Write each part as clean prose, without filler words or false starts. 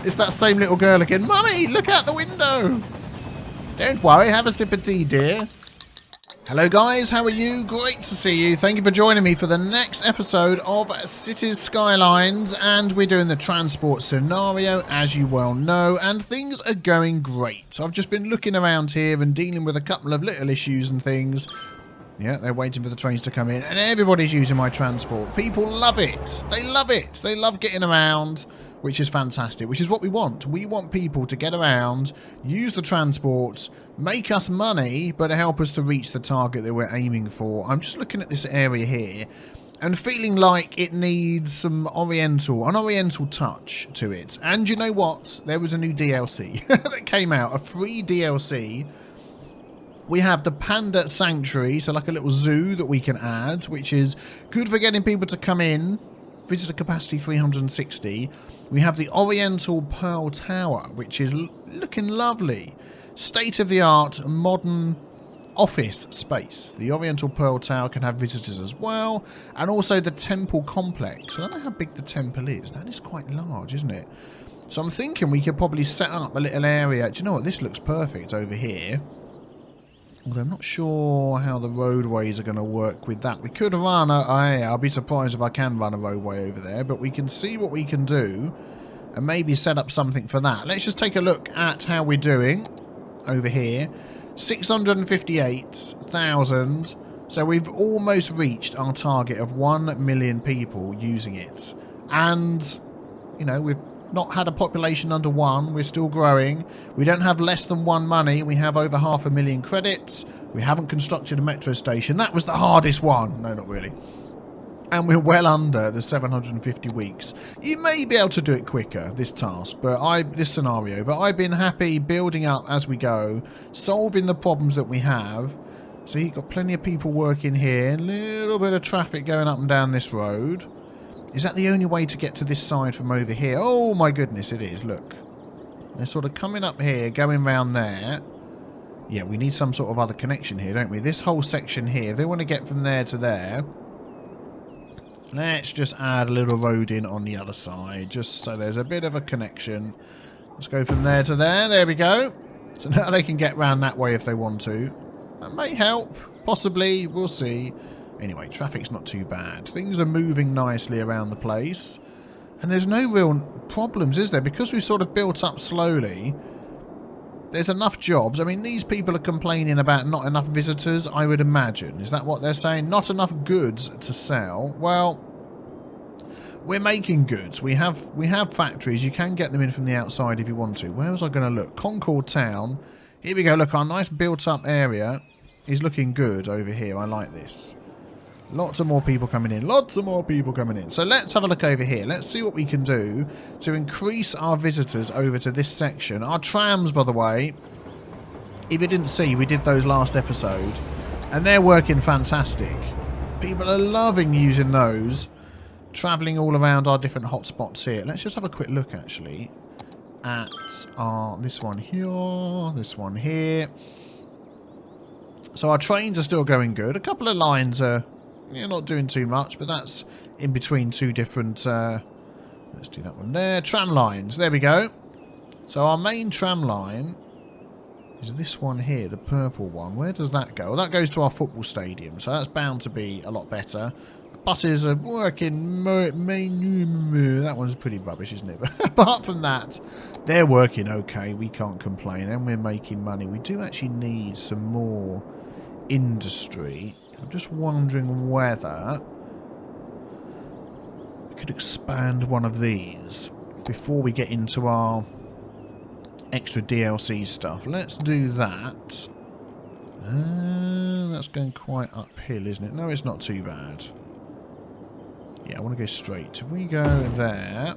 It's that same little girl again. Mummy, look out the window. Don't worry, have a sip of tea, dear. Hello guys, how are you? Great to see you. Thank you for joining me for the next episode of Cities Skylines, and we're doing the transport scenario, as you well know, and things are going great. I've just been looking around here and dealing with a couple of little issues and things. Yeah, they're waiting for the trains to come in, and everybody's using my transport. People love it. They love it. They love getting around, which is fantastic, which is what we want. We want people to get around, use the transport, make us money, but help us to reach the target that we're aiming for. I'm just looking at this area here and feeling like it needs an oriental touch to it. And you know what? There was a new DLC that came out, a free DLC. We have the Panda Sanctuary, so like a little zoo that we can add, which is good for getting people to come in. Visitor capacity 360. We have the Oriental Pearl Tower, which is looking lovely. State-of-the-art modern office space. The Oriental Pearl Tower can have visitors as well. And also the temple complex. I don't know how big the temple is. That is quite large, isn't it? So I'm thinking we could probably set up a little area. Do you know what? This looks perfect over here. Although I'm not sure how the roadways are going to work with that. We could run I'll be surprised if I can run a roadway over there. But we can see what we can do. And maybe set up something for that. Let's just take a look at how we're doing over here. 658,000. So we've almost reached our target of 1 million people using it. And, you know, we've not had a population under 1. We're still growing. We don't have less than 1 money. We have over 500,000 credits. We haven't constructed a metro station. That was the hardest one. No, not really. And we're well under the 750 weeks. You may be able to do it quicker, this task, this scenario, but I've been happy building up as we go, solving the problems that we have. So you've got plenty of people working here, a little bit of traffic going up and down this road. Is that the only way to get to this side from over here? Oh my goodness, it is, look. They're sort of coming up here, going round there. Yeah, we need some sort of other connection here, don't we? This whole section here, if they want to get from there to there, let's just add a little road in on the other side, just so there's a bit of a connection. Let's go from there to there. There we go. So now they can get round that way if they want to. That may help. Possibly. We'll see. Anyway, traffic's not too bad. Things are moving nicely around the place. And there's no real problems, is there? Because we've sort of built up slowly, there's enough jobs. I mean, these people are complaining about not enough visitors, I would imagine. Is that what they're saying? Not enough goods to sell. Well, we're making goods. We have factories. You can get them in from the outside if you want to. Where was I going to look? Concord Town. Here we go. Look, our nice built-up area is looking good over here. I like this. Lots of more people coming in. Lots of more people coming in. So let's have a look over here. Let's see what we can do to increase our visitors over to this section. Our trams, by the way, if you didn't see, we did those last episode. And they're working fantastic. People are loving using those. Travelling all around our different hotspots here. Let's just have a quick look, actually, at this one here, this one here. So our trains are still going good. A couple of lines are... You're not doing too much, but that's in between two different... let's do that one there. Tram lines. There we go. So our main tram line is this one here, the purple one. Where does that go? Well, that goes to our football stadium, so that's bound to be a lot better. The buses are working... That one's pretty rubbish, isn't it? But apart from that, they're working okay. We can't complain, and we're making money. We do actually need some more industry. I'm just wondering whether we could expand one of these before we get into our extra DLC stuff. Let's do that. That's going quite uphill, isn't it? No, it's not too bad. Yeah, I want to go straight. If we go there,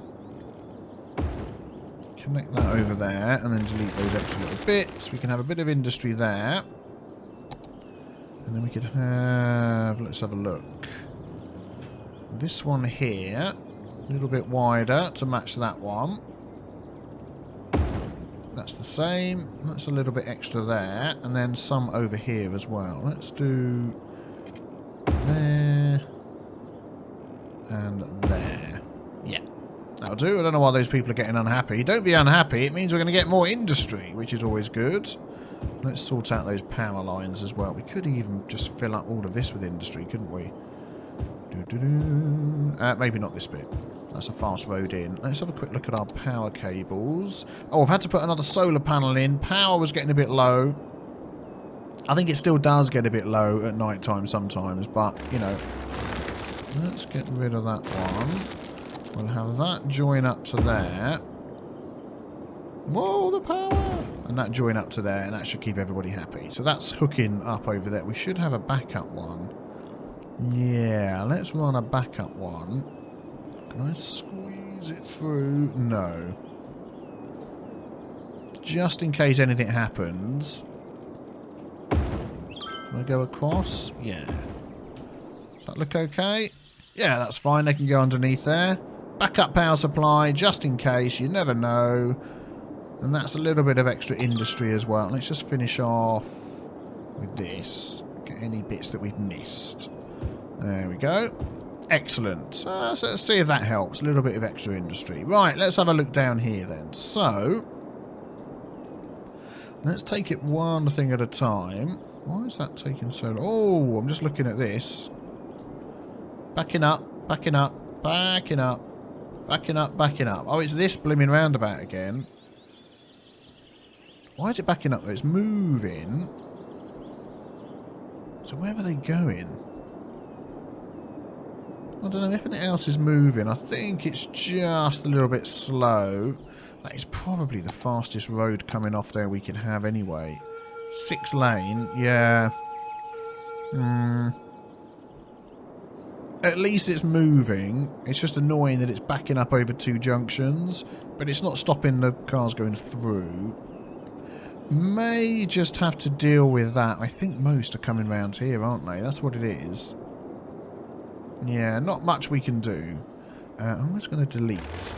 connect that over there, and then delete those extra little bits, we can have a bit of industry there. And then we could have, let's have a look, this one here, a little bit wider to match that one. That's the same. That's a little bit extra there. And then some over here as well. Let's do there and there. Yeah, That'll do. I don't know why those people are getting unhappy. Don't be unhappy. It means we're going to get more industry, which is always good. Let's sort out those power lines as well. We could even just fill up all of this with industry, couldn't we? Maybe not this bit. That's a fast road in. Let's have a quick look at our power cables. Oh, I've had to put another solar panel in. Power was getting a bit low. I think it still does get a bit low at night time sometimes, but, you know. Let's get rid of that one. We'll have that join up to there. Whoa, the power! And that join up to there, and that should keep everybody happy. So that's hooking up over there. We should have a backup one. Yeah, let's run a backup one. Can I squeeze it through? No. Just in case anything happens. Can I go across? Yeah. Does that look okay? Yeah, that's fine. They can go underneath there. Backup power supply, just in case. You never know. And that's a little bit of extra industry as well. Let's just finish off with this. Get any bits that we've missed. There we go. Excellent. So let's see if that helps. A little bit of extra industry. Right, let's have a look down here then. So, let's take it one thing at a time. Why is that taking so long? Oh, I'm just looking at this. Backing up, backing up, backing up, backing up, backing up. Oh, it's this blooming roundabout again. Why is it backing up though? It's moving. So where are they going? I don't know, everything else is moving. I think it's just a little bit slow. That is probably the fastest road coming off there we can have anyway. 6 lane, yeah. At least it's moving. It's just annoying that it's backing up over 2 junctions, but it's not stopping the cars going through. May just have to deal with that. I think most are coming round here, aren't they? That's what it is. Yeah, not much we can do. I'm just going to delete.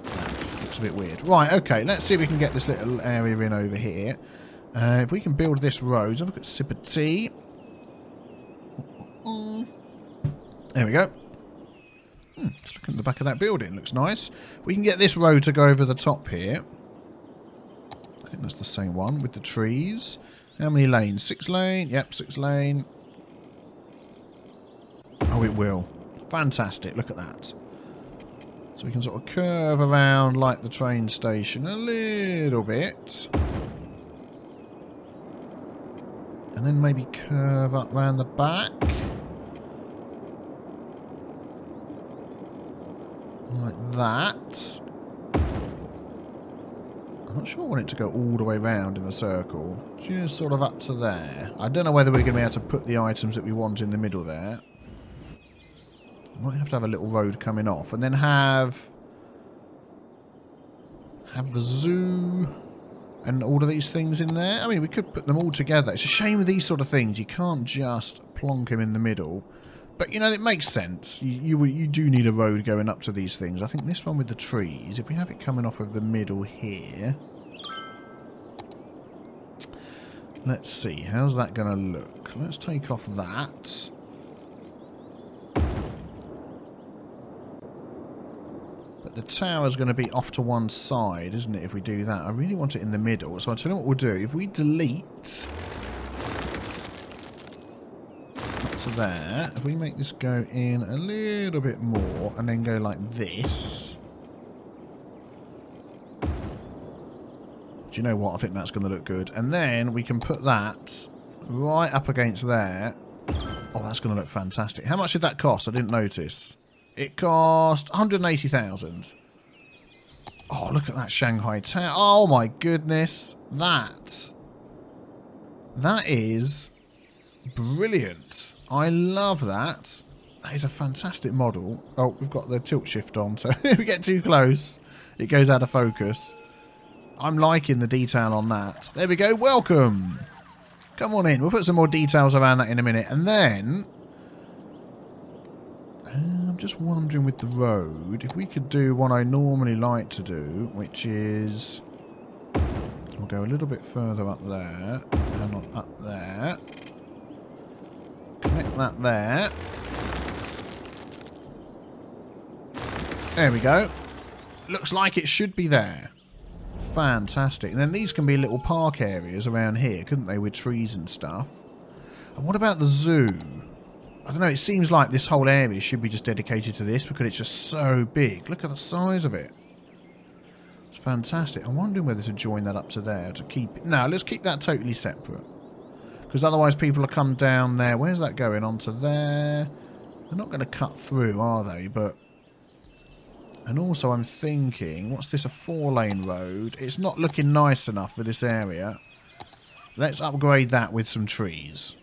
That looks a bit weird. Right, okay, let's see if we can get this little area in over here. If we can build this road, have a look at sip of tea. There we go. Just looking at the back of that building, looks nice. We can get this road to go over the top here. I think that's the same one with the trees. How many lanes? 6 lane? Yep, 6 lane. Oh, it will. Fantastic, look at that. So we can sort of curve around like the train station a little bit. And then maybe curve up round the back. Like that. I'm not sure I want it to go all the way round in the circle. Just sort of up to there. I don't know whether we're going to be able to put the items that we want in the middle there. Might have to have a little road coming off. And then have the zoo and all of these things in there. I mean, we could put them all together. It's a shame with these sort of things. You can't just plonk them in the middle. But, you know, it makes sense. You do need a road going up to these things. I think this one with the trees, if we have it coming off of the middle here. Let's see. How's that going to look? Let's take off that. But the tower's going to be off to one side, isn't it, if we do that? I really want it in the middle. So I'll tell you what we'll do. If we delete up to there, if we make this go in a little bit more and then go like this. Do you know what? I think that's going to look good. And then we can put that right up against there. Oh, that's going to look fantastic. How much did that cost? I didn't notice. It cost 180,000. Oh, look at that Shanghai Tower. Oh my goodness. That is brilliant. I love that. That is a fantastic model. Oh, we've got the tilt shift on, so if we get too close, it goes out of focus. I'm liking the detail on that. There we go. Welcome. Come on in. We'll put some more details around that in a minute. And then I'm just wondering with the road, if we could do what I normally like to do, which is we'll go a little bit further up there and not up there. Connect that there. There we go. Looks like it should be there. Fantastic. And then these can be little park areas around here, couldn't they, with trees and stuff. And what about the zoo? I don't know, it seems like this whole area should be just dedicated to this because it's just so big. Look at the size of it. It's fantastic. I'm wondering whether to join that up to there to keep it. No, let's keep that totally separate. Because otherwise people will come down there. Where's that going? Onto there. They're not going to cut through, are they? But... And also I'm thinking, what's this, a 4-lane road? It's not looking nice enough for this area. Let's upgrade that with some trees.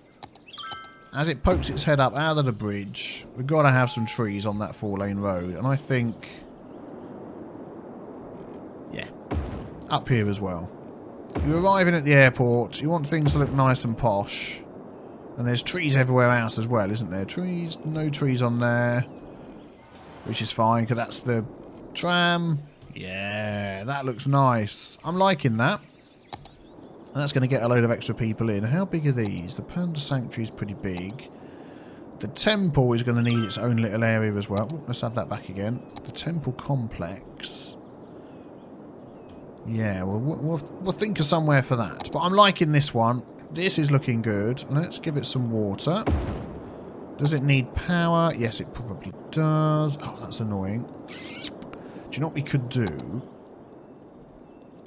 As it pokes its head up out of the bridge, we've got to have some trees on that 4-lane road. And I think... yeah. Up here as well. You're arriving at the airport, you want things to look nice and posh. And there's trees everywhere else as well, isn't there? Trees, no trees on there. Which is fine, because that's the tram. Yeah, that looks nice. I'm liking that. And that's going to get a load of extra people in. How big are these? The Panda Sanctuary is pretty big. The temple is going to need its own little area as well. Ooh, let's have that back again. The temple complex. Yeah, we'll think of somewhere for that. But I'm liking this one. This is looking good. Let's give it some water. Does it need power? Yes, it probably does. Oh, that's annoying. Do you know what we could do?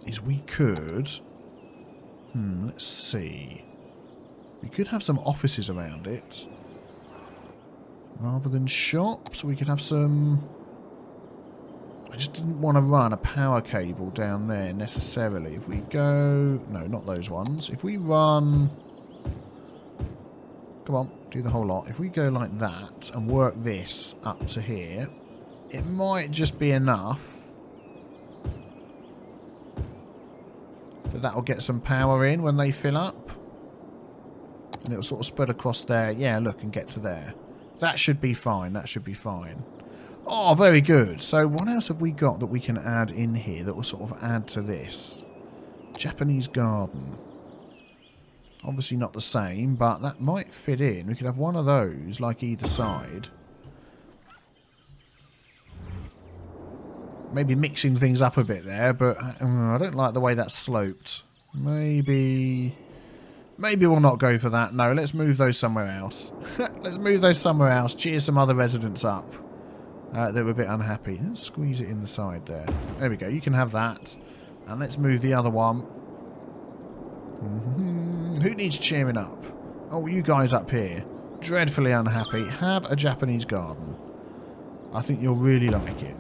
Is we could... let's see. We could have some offices around it. Rather than shops, we could have some... I just didn't want to run a power cable down there necessarily. If we go... No, not those ones. If we run... Come on, do the whole lot. If we go like that and work this up to here, it might just be enough that will get some power in when they fill up. And it'll sort of spread across there. Yeah, look, and get to there. That should be fine. That should be fine. Oh, very good. So what else have we got that we can add in here that will sort of add to this? Japanese garden. Obviously not the same, but that might fit in. We could have one of those, like either side. Maybe mixing things up a bit there, but I don't like the way that's sloped. Maybe we'll not go for that. No, let's move those somewhere else. Let's move those somewhere else. Cheer some other residents up that were a bit unhappy. Let's squeeze it in the side there. There we go. You can have that. And let's move the other one. Who needs cheering up? Oh, you guys up here. Dreadfully unhappy. Have a Japanese garden. I think you'll really like it.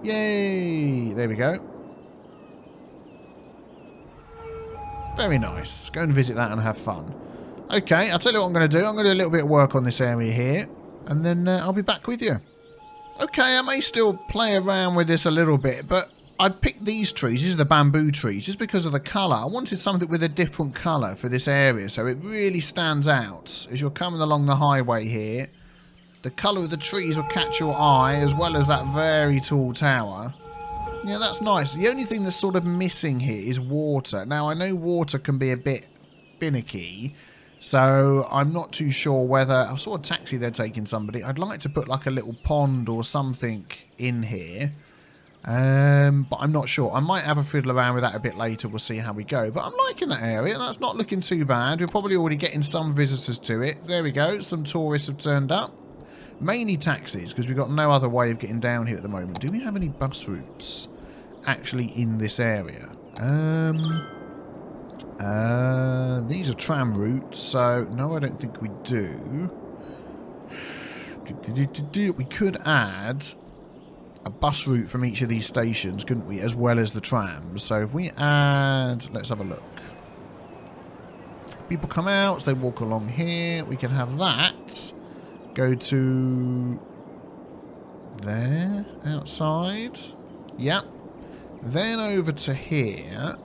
Yay! There we go. Very nice. Go and visit that and have fun. Okay, I'll tell you what I'm going to do. I'm going to do a little bit of work on this area here. And then I'll be back with you. Okay, I may still play around with this a little bit, but I picked these trees. These are the bamboo trees just because of the colour. I wanted something with a different colour for this area, so it really stands out. As you're coming along the highway here, the colour of the trees will catch your eye, as well as that very tall tower. Yeah, that's nice. The only thing that's sort of missing here is water. Now, I know water can be a bit finicky, so I'm not too sure whether... I saw a taxi there taking somebody. I'd like to put like a little pond or something in here. But I'm not sure. I might have a fiddle around with that a bit later. We'll see how we go. But I'm liking that area. That's not looking too bad. We're probably already getting some visitors to it. There we go. Some tourists have turned up. Mainly taxis, because we've got no other way of getting down here at the moment. Do we have any bus routes actually in this area? These are tram routes, so no, I don't think we do. We could add a bus route from each of these stations, couldn't we, as well as the trams. So if we add... Let's have a look. People come out, so they walk along here. We can have that go to there, outside. Yep. Then over to here.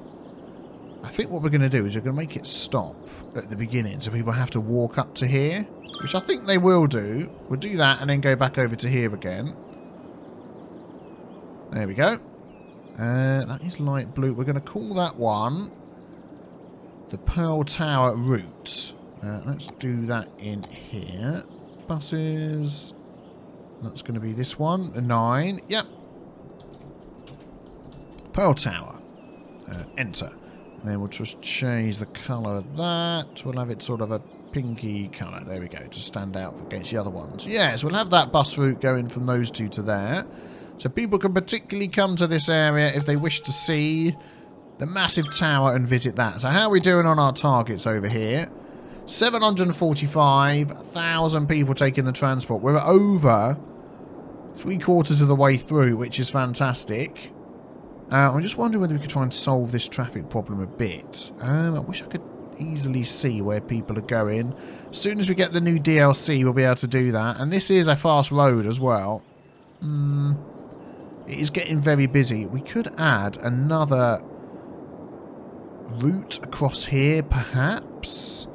I think what we're going to do is we're going to make it stop at the beginning, so people have to walk up to here, which I think they will do. We'll do that and then go back over to here again. There we go. That is light blue. We're going to call that one the Pearl Tower route. Let's do that in here. Buses. That's going to be this one. A 9. Yep. Pearl Tower. Enter. And then we'll just change the colour of that. We'll have it sort of a pinky colour. There we go, to stand out against the other ones. Yes, we'll have that bus route going from those two to there. So people can particularly come to this area if they wish to see the massive tower and visit that. So how are we doing on our targets over here? 745,000 people taking the transport. We're over 3/4 of the way through, which is fantastic. I'm just wondering whether we could try and solve this traffic problem a bit. I wish I could easily see where people are going. As soon as we get the new DLC, we'll be able to do that. And this is a fast road as well. It is getting very busy. We could add another route across here, perhaps.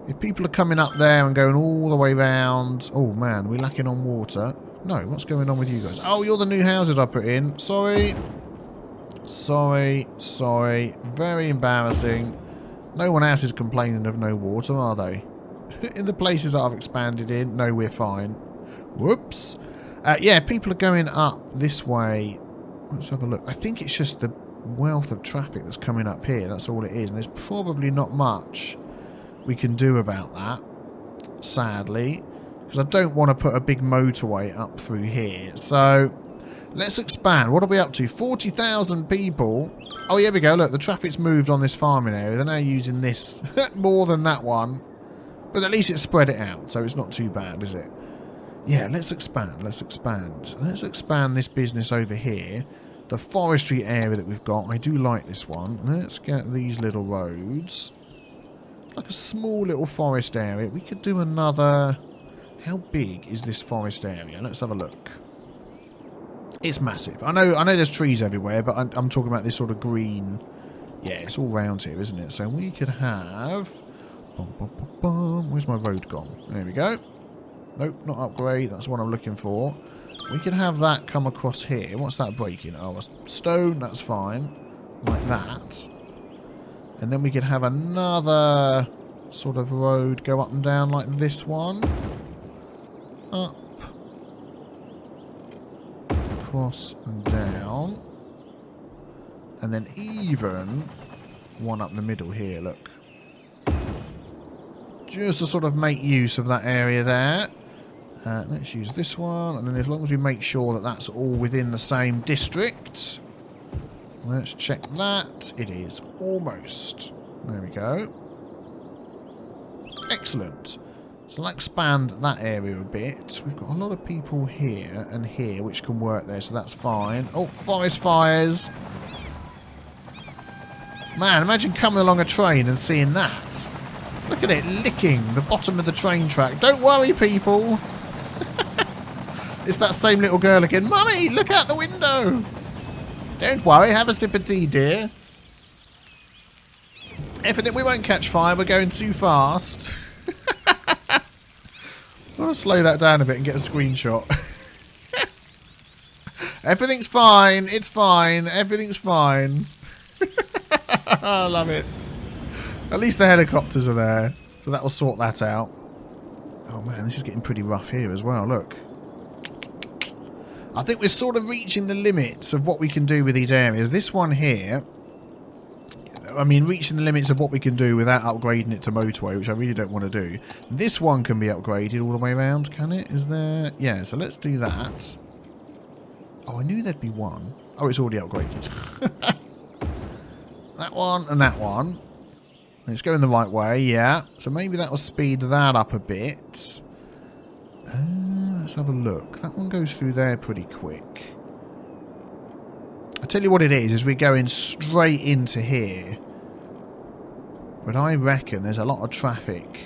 If people are coming up there and going all the way round... Oh, man, we're lacking on water. No, what's going on with you guys? Oh, you're the new houses I put in. Sorry. Sorry. Very embarrassing. No one else is complaining of no water, are they? In the places that I've expanded in, no, we're fine. Whoops. Yeah, people are going up this way. Let's have a look. I think it's just the wealth of traffic that's coming up here. That's all it is. And there's probably not much we can do about that, sadly. Because I don't want to put a big motorway up through here. So, let's expand. What are we up to? 40,000 people. Oh, here we go. Look, the traffic's moved on this farming area. They're now using this more than that one. But at least it's spread it out. So it's not too bad, is it? Yeah, let's expand. Let's expand. Let's expand this business over here. The forestry area that we've got. I do like this one. Let's get these little roads. Like a small little forest area. We could do another... How big is this forest area? Let's have a look. It's massive. I know there's trees everywhere, but I'm talking about this sort of green... Yeah, it's all round here, isn't it? So we could have... Where's my road gone? There we go. Nope, not upgrade. That's what I'm looking for. We could have that come across here. What's that breaking? Oh, a stone. That's fine. Like that. And then we could have another sort of road go up and down like this one. Up. Across and down. And then even one up the middle here, look. Just to sort of make use of that area there. Let's use this one. And then as long as we make sure that that's all within the same district. Let's check that. It is almost. There we go. Excellent. So let's expand that area a bit. We've got a lot of people here and here which can work there, so that's fine. Oh, forest fires. Man, imagine coming along a train and seeing that. Look at it licking the bottom of the train track. Don't worry, people. It's that same little girl again. Mummy, look out the window. Don't worry, have a sip of tea, dear. Everything, we won't catch fire. We're going too fast. I want to slow that down a bit and get a screenshot. Everything's fine. It's fine. Everything's fine. I love it. At least the helicopters are there. So that will sort that out. Oh man, this is getting pretty rough here as well. Look. I think we're sort of reaching the limits of what we can do with these areas. This one here, I mean, reaching the limits of what we can do without upgrading it to motorway, which I really don't want to do. This one can be upgraded all the way around, can it? Is there? Yeah, so let's do that. Oh, I knew there'd be one. Oh, it's already upgraded. That one and that one. It's going the right way, yeah. So maybe that will speed that up a bit. Let's have a look. That one goes through there pretty quick. I tell you what it is we're going straight into here. But I reckon there's a lot of traffic.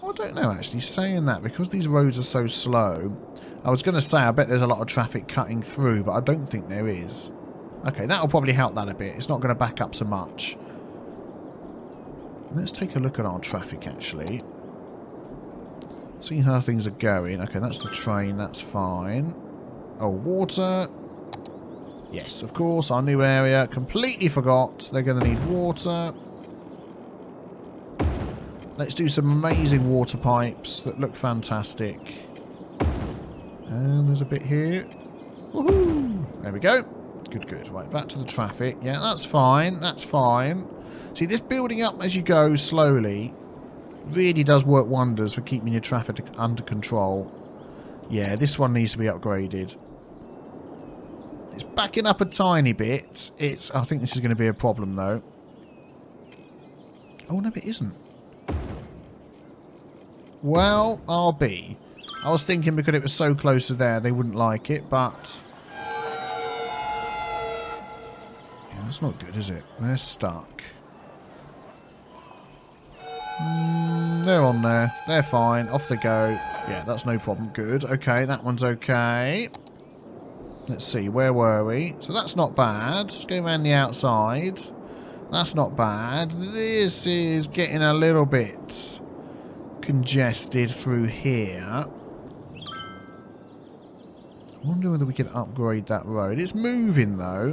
I don't know, actually, saying that, because these roads are so slow. I was going to say, I bet there's a lot of traffic cutting through, but I don't think there is. Okay, that'll probably help that a bit. It's not going to back up so much. Let's take a look at our traffic, actually. See how things are going. Okay, that's the train. That's fine. Oh, water. Yes, of course. Our new area. Completely forgot. They're going to need water. Let's do some amazing water pipes that look fantastic. And there's a bit here. Woohoo! There we go. Good, good. Right, back to the traffic. Yeah, that's fine. That's fine. See, this building up as you go slowly really does work wonders for keeping your traffic under control. Yeah, this one needs to be upgraded. It's backing up a tiny bit. I think this is going to be a problem, though. Oh, no, it isn't. Well, RB. I was thinking because it was so close to there, they wouldn't like it, but... yeah, that's not good, is it? They're stuck. They're on there. They're fine. Off they go. Yeah, that's no problem. Good. Okay, that one's okay. Let's see, where were we? So that's not bad. Let's go around the outside. That's not bad. This is getting a little bit congested through here. I wonder whether we can upgrade that road. It's moving, though.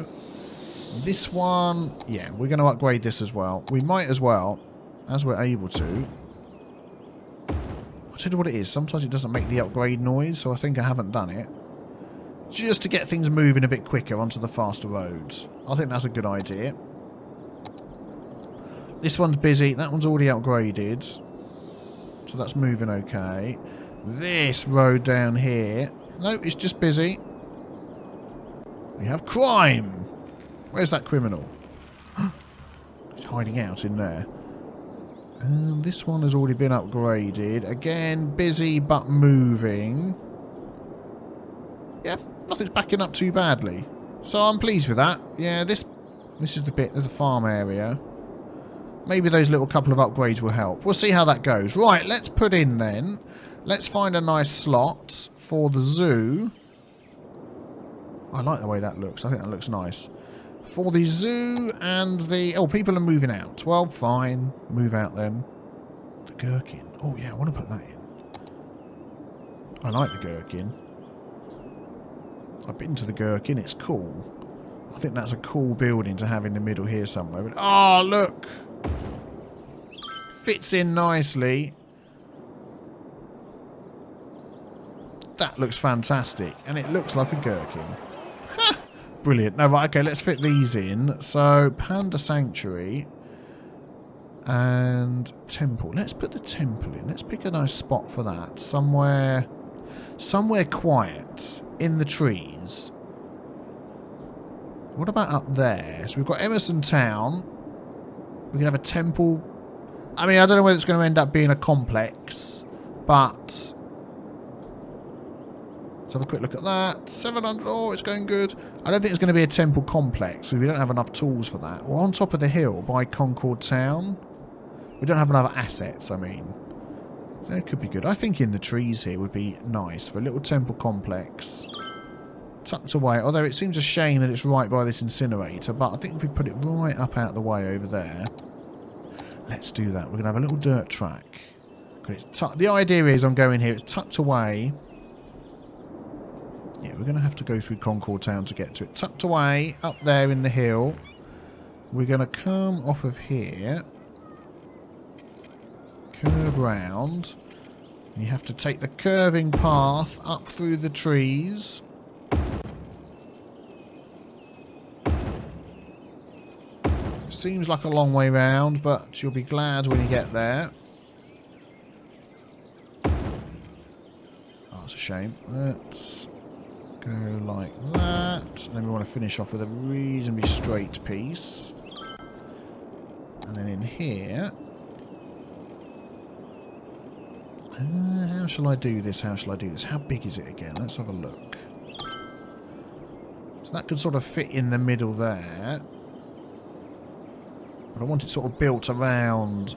This one, yeah, we're going to upgrade this as well. We might as well, as we're able to. I'll tell you what it is. Sometimes it doesn't make the upgrade noise, so I think I haven't done it. Just to get things moving a bit quicker onto the faster roads. I think that's a good idea. This one's busy. That one's already upgraded. So that's moving okay. This road down here. No, it's just busy. We have crime. Where's that criminal? He's hiding out in there. And this one has already been upgraded. Again, busy but moving. Yeah, nothing's backing up too badly. So I'm pleased with that. Yeah, this is the bit of the farm area. Maybe those little couple of upgrades will help. We'll see how that goes. Right, let's put in then. Let's find a nice slot for the zoo. I like the way that looks. I think that looks nice. For the zoo and the... oh, people are moving out. Well, fine. Move out then. The gherkin. Oh, yeah, I want to put that in. I like the gherkin. I've been to the gherkin. It's cool. I think that's a cool building to have in the middle here somewhere. But, oh, look! Fits in nicely. That looks fantastic. And it looks like a gherkin. Brilliant. No, right, okay, let's fit these in. So, Panda Sanctuary and Temple. Let's put the temple in. Let's pick a nice spot for that. Somewhere quiet in the trees. What about up there? So we've got Emerson Town. We can have a temple. I mean, I don't know whether it's going to end up being a complex, but... let's have a quick look at that. 700. Oh, it's going good. I don't think it's going to be a temple complex, because we don't have enough tools for that. We're on top of the hill by Concord Town. We don't have enough assets, I mean. That could be good. I think in the trees here would be nice for a little temple complex. Tucked away. Although it seems a shame that it's right by this incinerator, but I think if we put it right up out the way over there. Let's do that. We're going to have a little dirt track. The idea is I'm going here. It's tucked away. Yeah, we're going to have to go through Concord Town to get to it. Tucked away up there in the hill. We're going to come off of here. Curve round. You have to take the curving path up through the trees. Seems like a long way round, but you'll be glad when you get there. Oh, that's a shame. Let's go like that. And then we want to finish off with a reasonably straight piece. And then in here... how shall I do this? How shall I do this? How big is it again? Let's have a look. So that could sort of fit in the middle there. But I want it sort of built around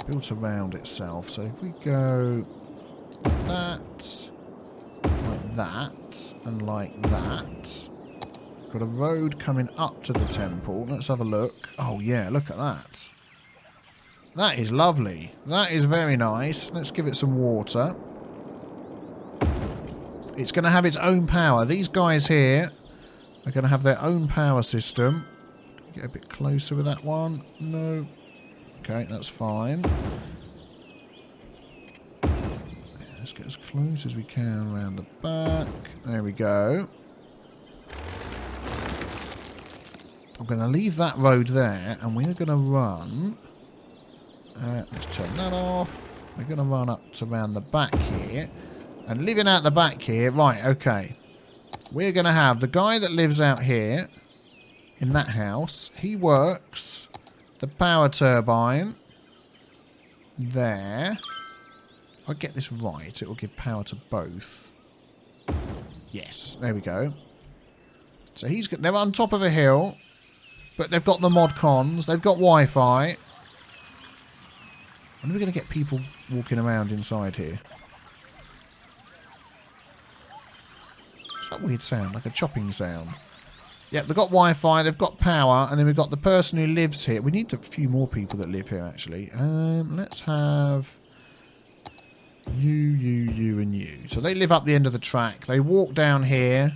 itself. So if we go like that, and like that. Got a road coming up to the temple. Let's have a look. Oh yeah, look at that. That is lovely. That is very nice. Let's give it some water. It's going to have its own power. These guys here are going to have their own power system. Get a bit closer with that one. No. Okay, that's fine. Yeah, let's get as close as we can around the back. There we go. I'm going to leave that road there, and we're going to run... let's turn that off. We're going to run up to around the back here. And living out the back here... Right, okay. We're going to have the guy that lives out here in that house. He works the power turbine there. If I get this right, it will give power to both. Yes, there we go. So they're on top of a hill, but they've got the mod cons. They've got Wi-Fi. When are we going to get people walking around inside here? What's that weird sound? Like a chopping sound. Yep, they've got Wi-Fi, they've got power, and then we've got the person who lives here. We need a few more people that live here, actually. Let's have... You, and you. So they live up the end of the track. They walk down here.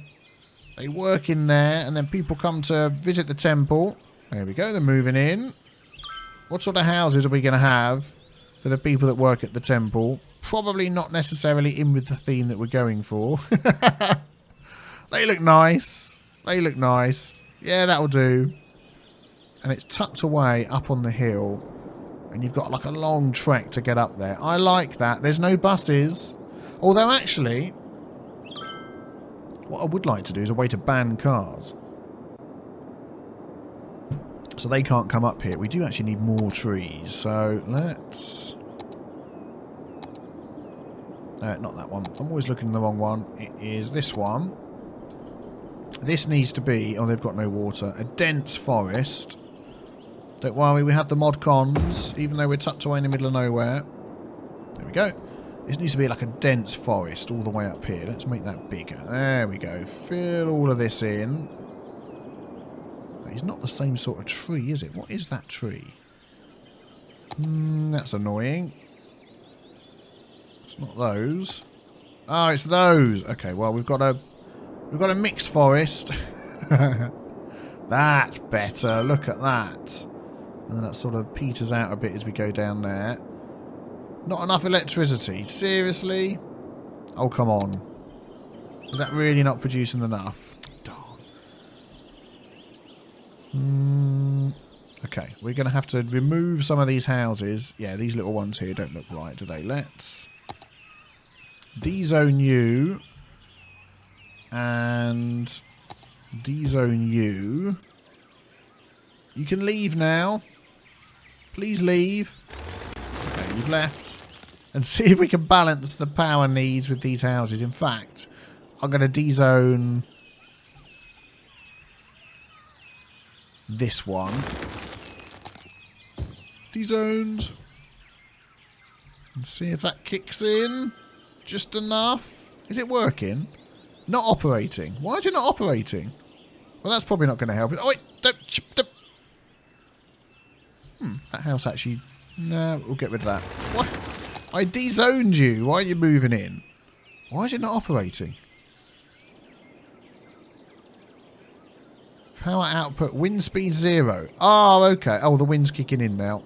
They work in there, and then people come to visit the temple. There we go, they're moving in. What sort of houses are we going to have for the people that work at the temple? Probably not necessarily in with the theme that we're going for. They look nice. They look nice. Yeah, that'll do. And it's tucked away up on the hill. And you've got like a long trek to get up there. I like that. There's no buses. Although actually, what I would like to do is a way to ban cars. So they can't come up here. We do actually need more trees. So let's... not that one. I'm always looking at the wrong one. It is this one. This needs to be... Oh, they've got no water. A dense forest. Don't worry, we have the mod cons, even though we're tucked away in the middle of nowhere. There we go. This needs to be like a dense forest all the way up here. Let's make that bigger. There we go. Fill all of this in. It's not the same sort of tree, is it? What is that tree? That's annoying. It's not those. Oh, it's those. Okay, well, we've got a mixed forest. That's better. Look at that. And then that sort of peters out a bit as we go down there. Not enough electricity. Seriously? Oh, come on. Is that really not producing enough? Darn. Okay, we're going to have to remove some of these houses. Yeah, these little ones here don't look right, do they? Let's D-zone you. And D-zone you. You can leave now. Please leave. Okay, you've left. And see if we can balance the power needs with these houses. In fact, I'm going to D-zone this one. D-zoned. And see if that kicks in. Just enough. Is it working? Not operating. Why is it not operating? Well, that's probably not going to help it. Oh, wait. Don't. That house actually... No, we'll get rid of that. What? I de-zoned you. Why are you moving in? Why is it not operating? Power output. Wind speed 0. Oh, okay. Oh, the wind's kicking in now.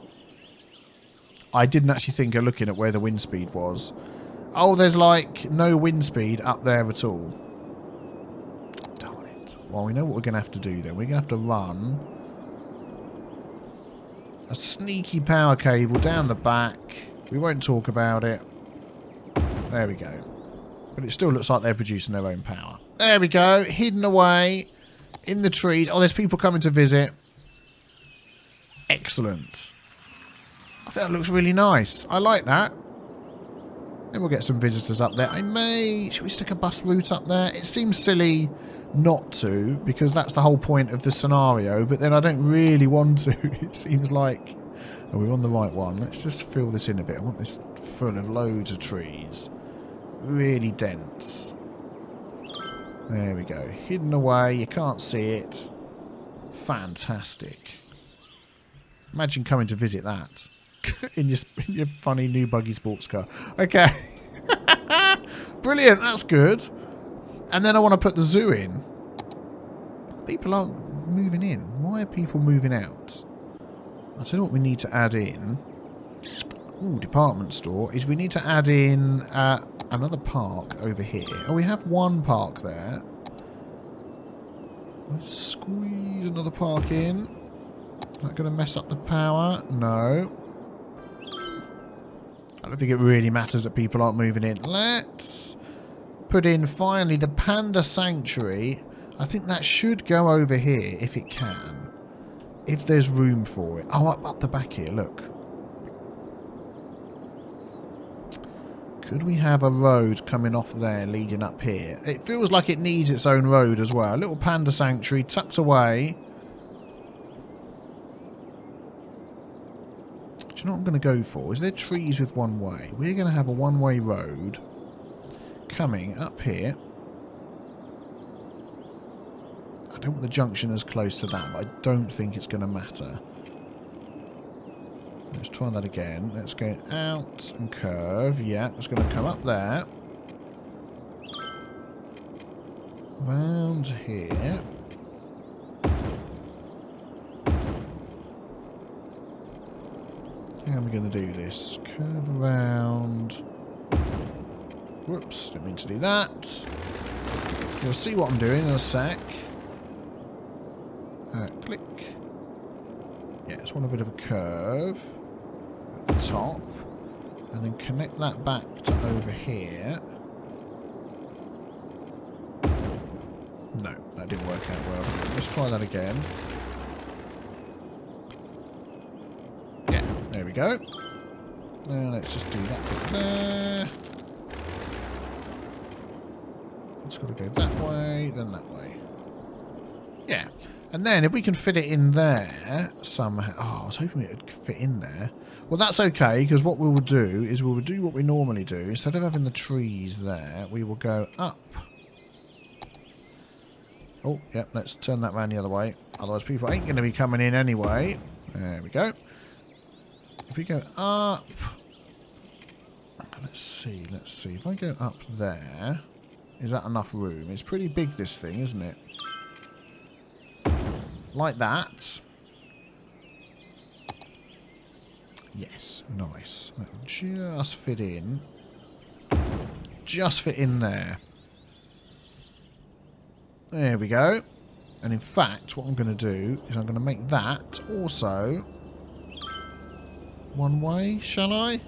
I didn't actually think of looking at where the wind speed was. Oh, there's like no wind speed up there at all. Darn it. Well, we know what we're going to have to do then. We're going to have to run a sneaky power cable down the back. We won't talk about it. There we go. But it still looks like they're producing their own power. There we go. Hidden away in the trees. Oh, there's people coming to visit. Excellent. I think that looks really nice. I like that. Then we'll get some visitors up there. Should we stick a bus route up there? It seems silly not to, because that's the whole point of the scenario, but then I don't really want to. It seems like... Oh, we're on the right one. Let's just fill this in a bit. I want this full of loads of trees. Really dense. There we go. Hidden away. You can't see it. Fantastic. Imagine coming to visit that. in your funny new buggy sports car. Okay. Brilliant. That's good. And then I want to put the zoo in. People aren't moving in. Why are people moving out? I'll tell you what we need to add in. Ooh, department store. Is we need to add in another park over here. Oh, we have one park there. Let's squeeze another park in. Is that going to mess up the power? No. I don't think it really matters that people aren't moving in. Let's put in, finally, the Panda Sanctuary. I think that should go over here, if it can. If there's room for it. Oh, up the back here, look. Could we have a road coming off there, leading up here? It feels like it needs its own road as well. A little Panda Sanctuary tucked away. Do you know what I'm going to go for? Is there trees with one way? We're going to have a one-way road coming up here. I don't want the junction as close to that, but I don't think it's going to matter. Let's try that again. Let's go out and curve. Yeah, it's going to come up there. Round here. How are we going to do this? Curve around. Whoops, didn't mean to do that. You'll see what I'm doing in a sec. Click. Yeah, just want a bit of a curve at the top. And then connect that back to over here. No, that didn't work out well. Let's try that again. Yeah, there we go. Now let's just do that bit there. It's got to go that way, then that way. Yeah. And then if we can fit it in there somehow... Oh, I was hoping it would fit in there. Well, that's okay, because what we will do is we will do what we normally do. Instead of having the trees there, we will go up. Oh, yep, let's turn that round the other way. Otherwise, people ain't going to be coming in anyway. There we go. If we go up... Let's see. If I go up there... Is that enough room? It's pretty big, this thing, isn't it? Like that. Yes, nice. That will just fit in. Just fit in there. There we go. And in fact, what I'm going to do is I'm going to make that also one way, shall I?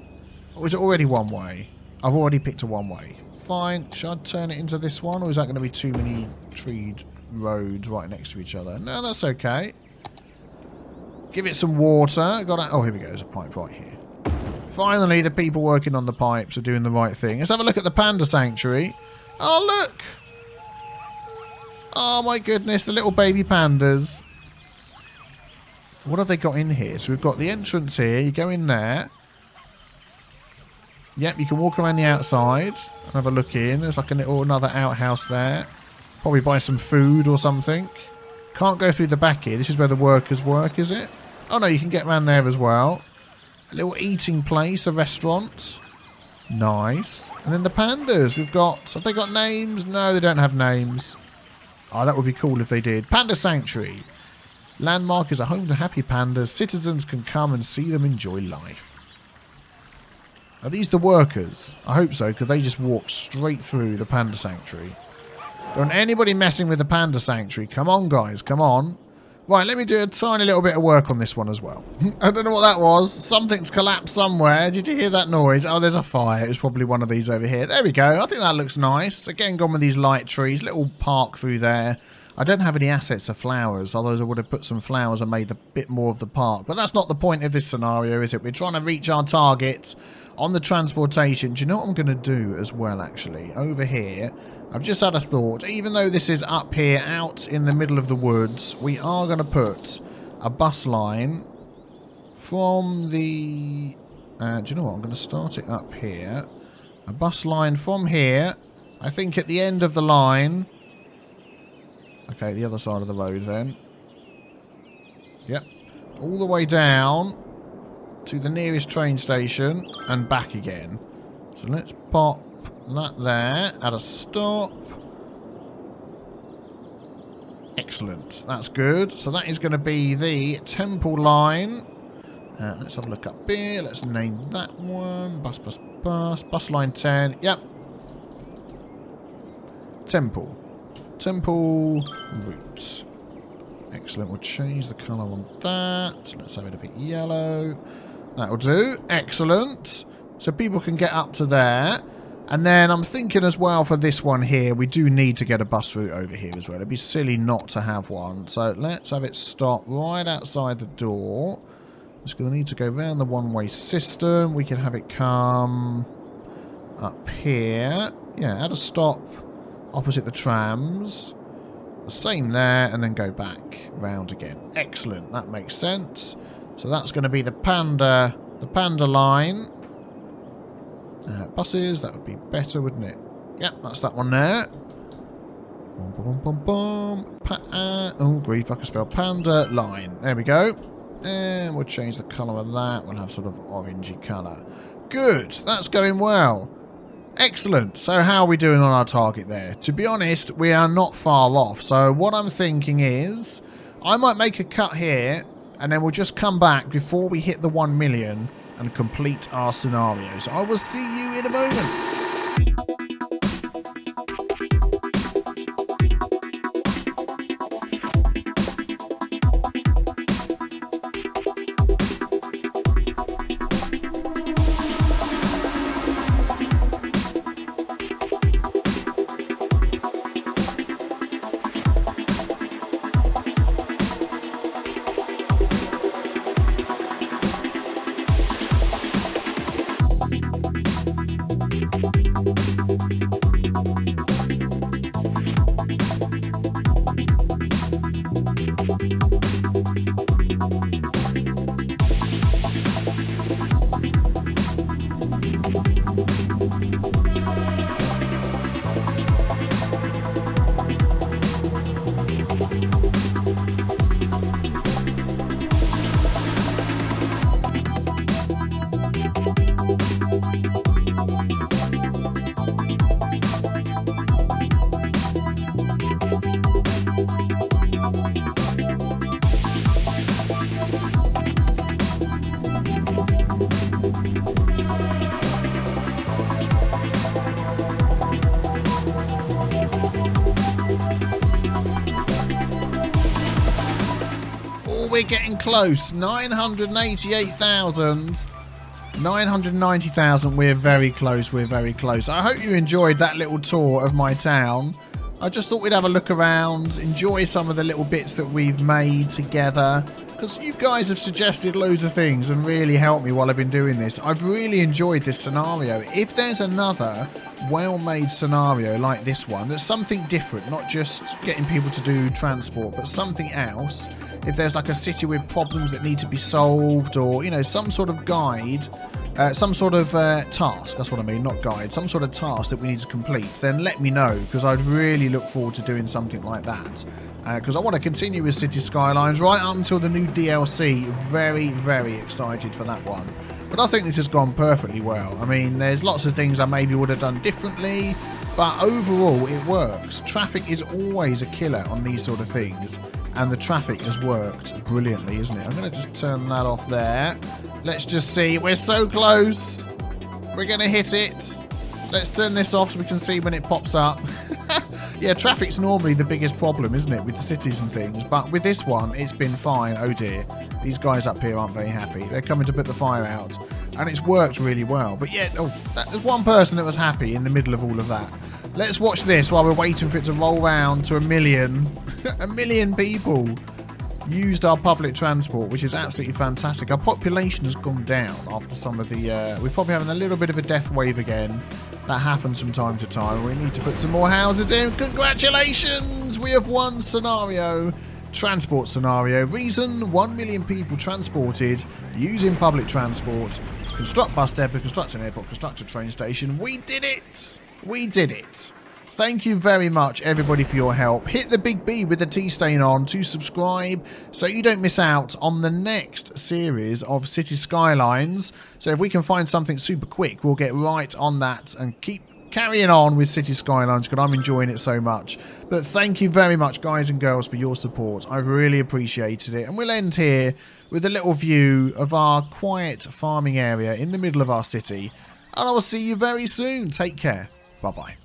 Or is it already one way? I've already picked a one way. Fine. Should I turn it into this one? Or is that going to be too many treed roads right next to each other? No, that's okay. Give it some water. Oh, here we go. There's a pipe right here. Finally, the people working on the pipes are doing the right thing. Let's have a look at the Panda Sanctuary. Oh, look. Oh, my goodness. The little baby pandas. What have they got in here? So we've got the entrance here. You go in there. Yep, you can walk around the outside and have a look in. There's like another outhouse there. Probably buy some food or something. Can't go through the back here. This is where the workers work, is it? Oh, no, you can get around there as well. A little eating place, a restaurant. Nice. And then the pandas. We've got... Have they got names? No, they don't have names. Oh, that would be cool if they did. Panda Sanctuary. Landmark is a home to happy pandas. Citizens can come and see them enjoy life. Are these the workers? I hope so, because they just walk straight through the Panda Sanctuary. Don't anybody messing with the Panda Sanctuary. Come on, guys. Come on. Right, let me do a tiny little bit of work on this one as well. I don't know what that was. Something's collapsed somewhere. Did you hear that noise? Oh, there's a fire. It's probably one of these over here. There we go. I think that looks nice. Again, gone with these light trees. Little park through there. I don't have any assets of flowers. Otherwise, I would have put some flowers and made a bit more of the park. But that's not the point of this scenario, is it? We're trying to reach our target on the transportation. Do you know what I'm going to do as well, actually? Over here, I've just had a thought. Even though this is up here, out in the middle of the woods, we are going to put a bus line from the... do you know what? I'm going to start it up here. A bus line from here. I think at the end of the line... Okay, the other side of the road then. Yep. All the way down to the nearest train station and back again. So let's pop that there at a stop. Excellent. That's good. So that is going to be the temple line. Let's have a look up here. Let's name that one. Bus. Bus line 10. Yep. Temple route. Excellent. We'll change the colour on that. Let's have it a bit yellow. That'll do. Excellent. So people can get up to there. And then I'm thinking as well for this one here, we do need to get a bus route over here as well. It'd be silly not to have one. So let's have it stop right outside the door. It's going to need to go around the one-way system. We can have it come up here. Yeah, add a stop opposite the trams. The same there, and then go back round again. Excellent. That makes sense. So that's going to be the Panda line. Buses, that would be better, wouldn't it? Yep, that's that one there. Boom, boom, boom, boom. Oh, grief, I can spell Panda line. There we go. And we'll change the colour of that. We'll have sort of orangey colour. Good, that's going well. Excellent. So how are we doing on our target there? To be honest, we are not far off. So what I'm thinking is, I might make a cut here, and then we'll just come back before we hit the 1 million and complete our scenario. So I will see you in a moment. We're getting close. 988,000. 990,000. We're very close. We're very close. I hope you enjoyed that little tour of my town. I just thought we'd have a look around, enjoy some of the little bits that we've made together, because you guys have suggested loads of things and really helped me while I've been doing this. I've really enjoyed this scenario. If there's another well-made scenario like this one, that's something different, not just getting people to do transport, but something else. If there's like a city with problems that need to be solved, or, you know, some sort of guide, some sort of task, that's what I mean, not guide, some sort of task that we need to complete, then let me know, because I'd really look forward to doing something like that. Because I want to continue with City Skylines right up until the new DLC. Very, very excited for that one. But I think this has gone perfectly well. I mean, there's lots of things I maybe would have done differently, but overall it works. Traffic is always a killer on these sort of things, and the traffic has worked brilliantly, isn't it? I'm going to just turn that off there. Let's just see. We're so close. We're going to hit it. Let's turn this off so we can see when it pops up. Yeah, traffic's normally the biggest problem, isn't it, with the cities and things. But with this one, it's been fine. Oh dear. These guys up here aren't very happy. They're coming to put the fire out. And it's worked really well. But yeah, there's one person that was happy in the middle of all of that. Let's watch this while we're waiting for it to roll round to 1 million. 1 million people used our public transport, which is absolutely fantastic. Our population has gone down after some of the... we're probably having a little bit of a death wave again. That happens from time to time. We need to put some more houses in. Congratulations! We have won scenario. Transport scenario. Reason: 1 million people transported using public transport. Construct bus depot, construct an airport, construct a train station. We did it! We did it! Thank you very much, everybody, for your help. Hit the big B with the T stain on to subscribe so you don't miss out on the next series of City Skylines. So if we can find something super quick, we'll get right on that and keep carrying on with City Skylines, because I'm enjoying it so much. But thank you very much, guys and girls, for your support. I've really appreciated it. And we'll end here with a little view of our quiet farming area in the middle of our city. And I will see you very soon. Take care. Bye-bye.